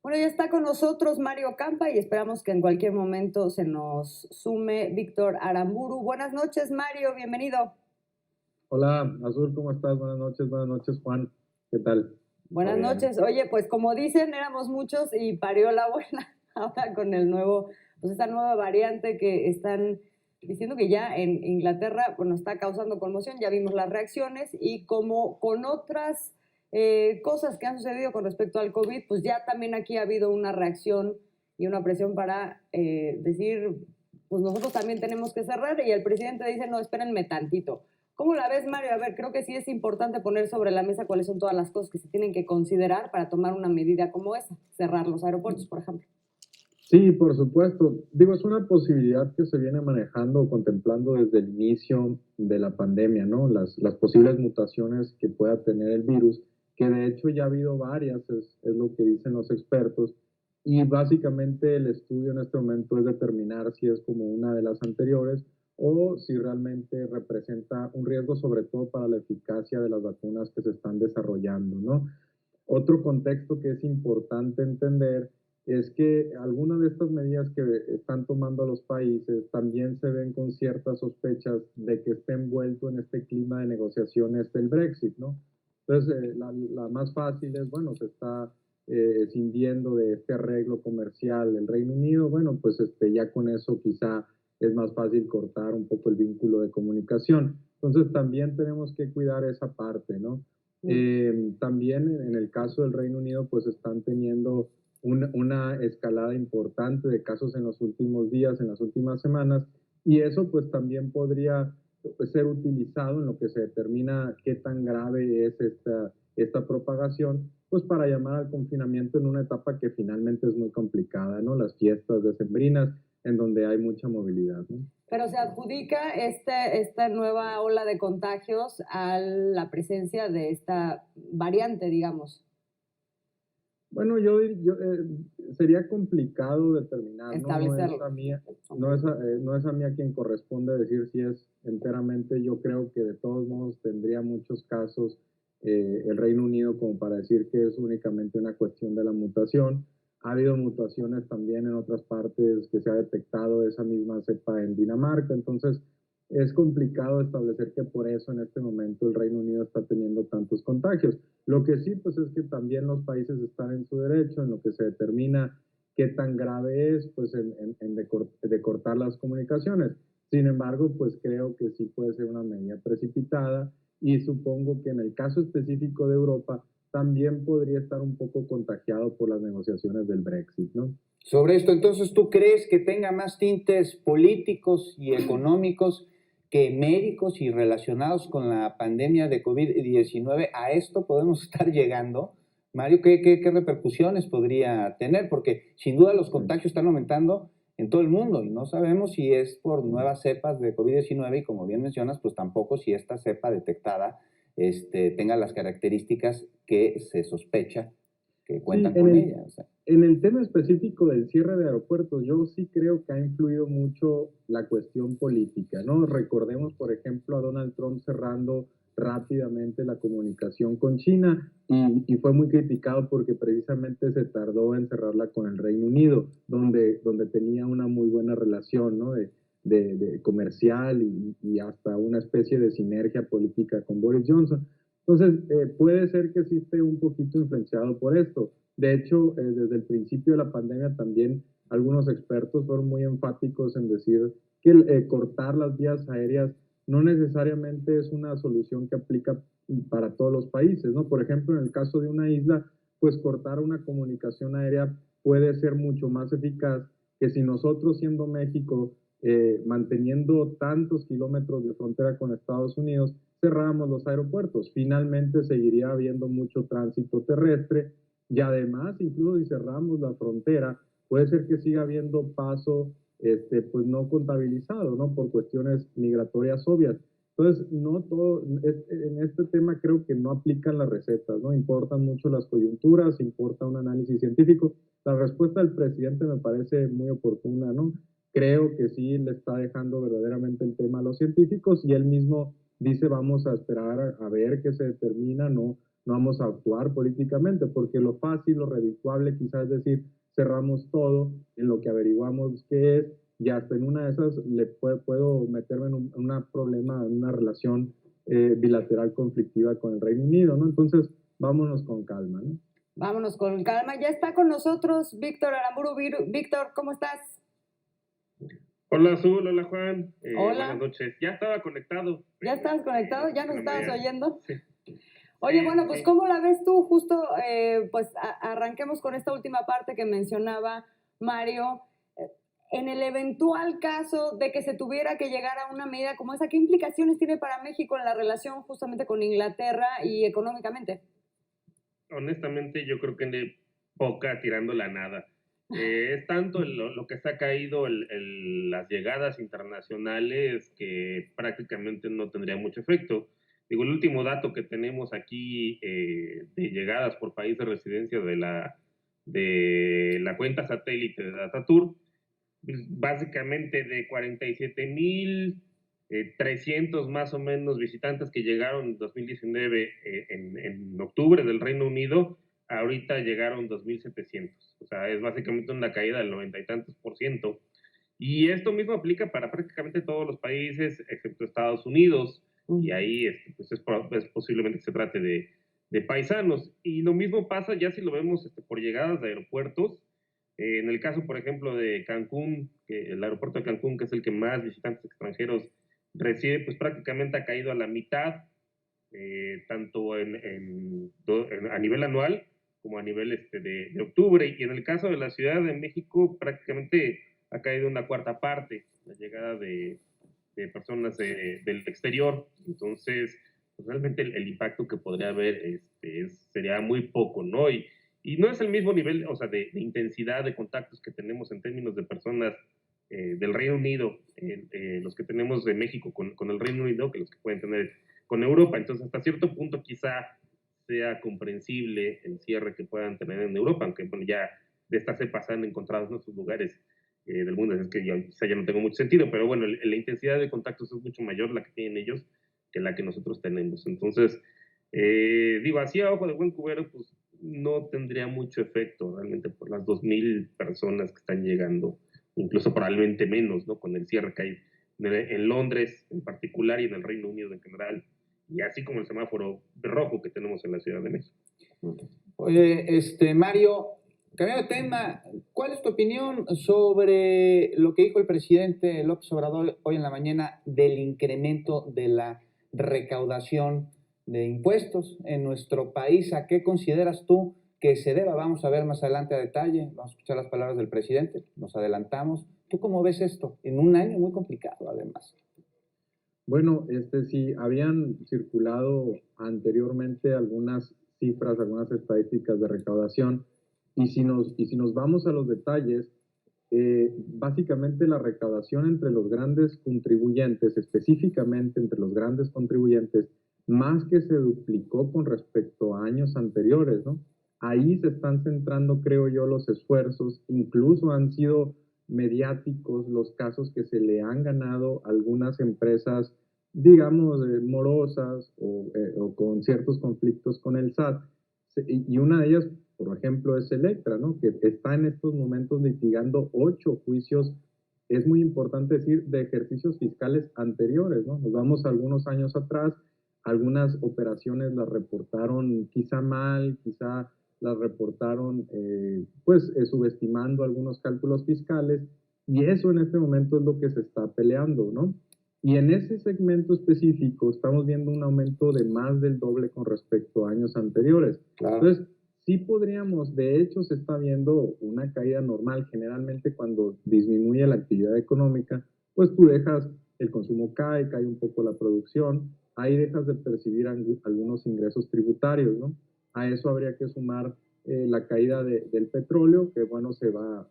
Bueno, ya está con nosotros Mario Campa y esperamos que en cualquier momento se nos sume Víctor Aramburu. Buenas noches, Mario, bienvenido. Hola, Azul, ¿cómo estás? Buenas noches, Juan. ¿Qué tal? Buenas Muy bien. noches. Oye, pues como dicen, éramos muchos y parió la abuela ahora con el nuevo, pues esta nueva variante que están diciendo que ya en Inglaterra, bueno, está causando conmoción, ya vimos las reacciones y como con otras cosas que han sucedido con respecto al COVID, pues ya también aquí ha habido una reacción y una presión para decir, pues nosotros también tenemos que cerrar y el presidente dice, no, espérenme tantito. ¿Cómo la ves, Mario? A ver, creo que sí es importante poner sobre la mesa cuáles son todas las cosas que se tienen que considerar para tomar una medida como esa, cerrar los aeropuertos, por ejemplo. Sí, por supuesto. Digo, es una posibilidad que se viene manejando o contemplando desde el inicio de la pandemia, ¿no? Las posibles mutaciones que pueda tener el virus, que de hecho ya ha habido varias, es lo que dicen los expertos, y básicamente el estudio en este momento es determinar si es como una de las anteriores o si realmente representa un riesgo, sobre todo para la eficacia de las vacunas que se están desarrollando, ¿no? Otro contexto que es importante entender es que algunas de estas medidas que están tomando los países también se ven con ciertas sospechas de que esté envuelto en este clima de negociaciones del Brexit, ¿no? Entonces, la más fácil es, bueno, se está escindiendo de este arreglo comercial del Reino Unido, bueno, pues ya con eso quizá es más fácil cortar un poco el vínculo de comunicación. Entonces, también tenemos que cuidar esa parte, ¿no? También en el caso del Reino Unido, pues están teniendo una escalada importante de casos en los últimos días, en las últimas semanas, y eso pues también podría ser utilizado en lo que se determina qué tan grave es esta propagación, pues para llamar al confinamiento en una etapa que finalmente es muy complicada, ¿no? Las fiestas decembrinas, en donde hay mucha movilidad, ¿no? Pero se adjudica esta nueva ola de contagios a la presencia de esta variante, digamos. Bueno, sería complicado determinar, ¿no? No es Establecerlo. a mí, Ok. no es a mí a quien corresponde decir si es enteramente. Yo creo que de todos modos tendría muchos casos el Reino Unido como para decir que es únicamente una cuestión de la mutación. Ha habido mutaciones también en otras partes que se ha detectado esa misma cepa en Dinamarca, entonces es complicado establecer que por eso en este momento el Reino Unido está teniendo tantos contagios. Lo que sí, pues es que también los países están en su derecho en lo que se determina qué tan grave es, pues de cortar las comunicaciones. Sin embargo, pues creo que sí puede ser una medida precipitada y supongo que en el caso específico de Europa también podría estar un poco contagiado por las negociaciones del Brexit, ¿no? Sobre esto, entonces, ¿tú crees que tenga más tintes políticos y económicos que médicos y relacionados con la pandemia de COVID-19? ¿A esto podemos estar llegando? Mario, ¿qué repercusiones podría tener? Porque sin duda los contagios están aumentando en todo el mundo y no sabemos si es por nuevas cepas de COVID-19 y como bien mencionas, pues tampoco si esta cepa detectada tenga las características que se sospecha que Sí, cuentan con ella. O sea. en el tema específico del cierre de aeropuertos, yo sí creo que ha influido mucho la cuestión política, ¿no? Recordemos, por ejemplo, a Donald Trump cerrando rápidamente la comunicación con China y fue muy criticado porque precisamente se tardó en cerrarla con el Reino Unido, donde tenía una muy buena relación, ¿no? De comercial y hasta una especie de sinergia política con Boris Johnson. Entonces, puede ser que sí esté un poquito influenciado por esto. De hecho, desde el principio de la pandemia también algunos expertos fueron muy enfáticos en decir que cortar las vías aéreas no necesariamente es una solución que aplica para todos los países, ¿no? Por ejemplo, en el caso de una isla, pues cortar una comunicación aérea puede ser mucho más eficaz que si nosotros, siendo México, manteniendo tantos kilómetros de frontera con Estados Unidos, cerramos los aeropuertos. Finalmente seguiría habiendo mucho tránsito terrestre y además, incluso si cerramos la frontera, puede ser que siga habiendo paso pues no contabilizado, ¿no? Por cuestiones migratorias obvias. Entonces, no todo, en este tema creo que no aplican las recetas, ¿no? Importan mucho las coyunturas, importa un análisis científico. La respuesta del presidente me parece muy oportuna, ¿no? Creo que sí le está dejando verdaderamente el tema a los científicos y él mismo dice vamos a esperar a ver qué se determina, no vamos a actuar políticamente, porque lo fácil, lo redituable quizás es decir, cerramos todo en lo que averiguamos qué es, y hasta en una de esas puedo meterme en un problema, en una relación bilateral conflictiva con el Reino Unido, ¿no? Entonces, vámonos con calma, ¿no? Vámonos con calma. Ya está con nosotros Víctor Aramburu. Víctor, ¿cómo estás? Hola Azul, hola Juan, Hola. buenas noches. Ya estaba conectado. ¿Ya estabas conectado? ¿Ya nos la estabas mañana. oyendo? Sí. Oye, Sí, bueno, pues sí. ¿cómo la ves tú? Justo, pues arranquemos con esta última parte que mencionaba Mario. En el eventual caso de que se tuviera que llegar a una medida como esa, ¿qué implicaciones tiene para México en la relación justamente con Inglaterra y económicamente? Honestamente, yo creo que de poca tirando la nada. Es tanto lo que se ha caído las llegadas internacionales que prácticamente no tendría mucho efecto. Digo, el último dato que tenemos aquí de llegadas por país de residencia de la cuenta satélite de Datatur, básicamente de 47,300 más o menos visitantes que llegaron en 2019 en octubre del Reino Unido, ahorita llegaron 2,700. O sea, es básicamente una caída del 90 y tantos %. Y esto mismo aplica para prácticamente todos los países, excepto Estados Unidos, y ahí pues es posiblemente que se trate de paisanos. Y lo mismo pasa ya si lo vemos por llegadas de aeropuertos. En el caso, por ejemplo, de Cancún, que el aeropuerto de Cancún, que es el que más visitantes extranjeros recibe, pues prácticamente ha caído a la mitad, tanto a nivel anual como a nivel de octubre. Y en el caso de la Ciudad de México, prácticamente ha caído una cuarta parte la llegada de personas del exterior. Entonces, pues realmente el impacto que podría haber sería muy poco, ¿no? Y no es el mismo nivel, o sea, de intensidad de contactos que tenemos en términos de personas del Reino Unido, los que tenemos de México con el Reino Unido, que los que pueden tener con Europa. Entonces, hasta cierto punto quizá sea comprensible el cierre que puedan tener en Europa, aunque bueno, ya de estas cepas han encontrado en otros lugares del mundo, es que quizá ya no tengo mucho sentido, pero bueno, la intensidad de contactos es mucho mayor la que tienen ellos que la que nosotros tenemos. Entonces, digo, así a ojo de buen cubero, pues no tendría mucho efecto realmente por las 2,000 personas que están llegando, incluso probablemente menos, ¿no? Con el cierre que hay en Londres en particular y en el Reino Unido en general, y así como el semáforo rojo que tenemos en la Ciudad de México. Oye, Mario, cambiando de tema, ¿cuál es tu opinión sobre lo que dijo el presidente López Obrador hoy en la mañana del incremento de la recaudación de impuestos en nuestro país? ¿A qué consideras tú que se deba? Vamos a ver más adelante a detalle, vamos a escuchar las palabras del presidente, nos adelantamos. ¿Tú cómo ves esto? En un año muy complicado, además. Bueno, sí, habían circulado anteriormente algunas cifras, algunas estadísticas de recaudación, y si nos vamos a los detalles, básicamente la recaudación entre los grandes contribuyentes, específicamente entre los grandes contribuyentes, más que se duplicó con respecto a años anteriores, ¿no? Ahí se están centrando, creo yo, los esfuerzos, incluso han sido mediáticos los casos que se le han ganado a algunas empresas, digamos, morosas o con ciertos conflictos con el SAT. Y una de ellas, por ejemplo, es Electra, ¿no? Que está en estos momentos litigando 8 juicios, es muy importante decir, de ejercicios fiscales anteriores, ¿no? Nos vamos algunos años atrás, algunas operaciones las reportaron quizá mal, quizá las reportaron subestimando algunos cálculos fiscales, y eso en este momento es lo que se está peleando, ¿no? Y en ese segmento específico estamos viendo un aumento de más del doble con respecto a años anteriores. Claro. Entonces, sí podríamos, de hecho se está viendo una caída normal. Generalmente cuando disminuye la actividad económica, pues tú dejas, el consumo cae un poco la producción, ahí dejas de percibir algunos ingresos tributarios, ¿no? A eso habría que sumar la caída del petróleo, que bueno, se va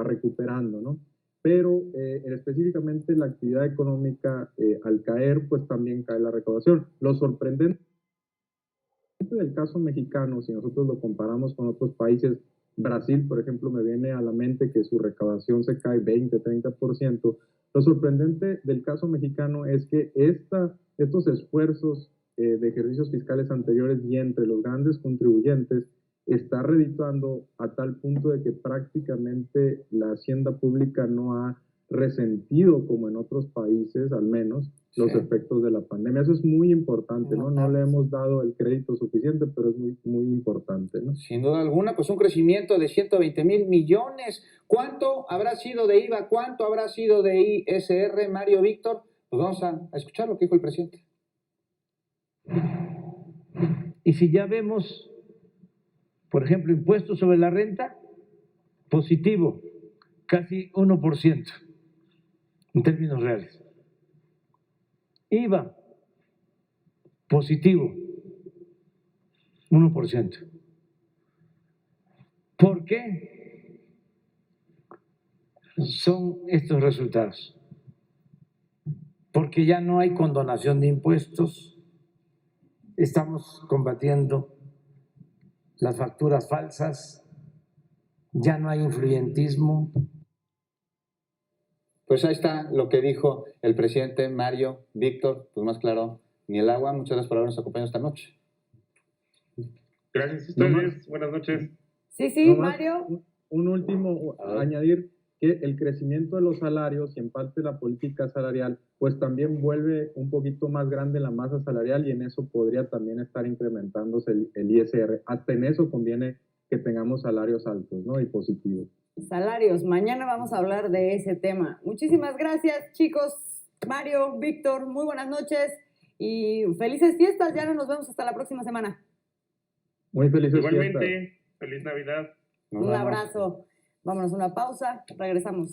recuperando, ¿no? Pero específicamente la actividad económica al caer, pues también cae la recaudación. Lo sorprendente del caso mexicano, si nosotros lo comparamos con otros países, Brasil, por ejemplo, me viene a la mente que su recaudación se cae 20, 30%. Lo sorprendente del caso mexicano es que estos esfuerzos de ejercicios fiscales anteriores y entre los grandes contribuyentes está redituando a tal punto de que prácticamente la hacienda pública no ha resentido, como en otros países al menos, los efectos de la pandemia. Eso es muy importante, ¿no? No le hemos dado el crédito suficiente, pero es muy, muy importante, ¿no? Sin duda alguna, pues un crecimiento de 120,000 millones. ¿Cuánto habrá sido de IVA? ¿Cuánto habrá sido de ISR, Mario, Víctor? Pues vamos a escuchar lo que dijo el presidente. Y si ya vemos, por ejemplo, impuestos sobre la renta, positivo, casi 1% en términos reales. IVA, positivo, 1%. ¿Por qué son estos resultados? Porque ya no hay condonación de impuestos, estamos combatiendo las facturas falsas, ya no hay influyentismo. Pues ahí está lo que dijo el presidente Mario, Víctor, pues más claro, ni el agua. Muchas gracias por habernos acompañado esta noche. Gracias a ustedes, buenas noches. Sí, Mario. Un último, añadir que el crecimiento de los salarios y en parte la política salarial, pues también vuelve un poquito más grande la masa salarial y en eso podría también estar incrementándose el ISR. Hasta en eso conviene que tengamos salarios altos, ¿no? Y positivos. Salarios. Mañana vamos a hablar de ese tema. Muchísimas gracias, chicos. Mario, Víctor, muy buenas noches y felices fiestas. Ya no nos vemos hasta la próxima semana. Muy felices Igualmente, fiestas. feliz Navidad. Un abrazo. Vámonos a una pausa. Regresamos.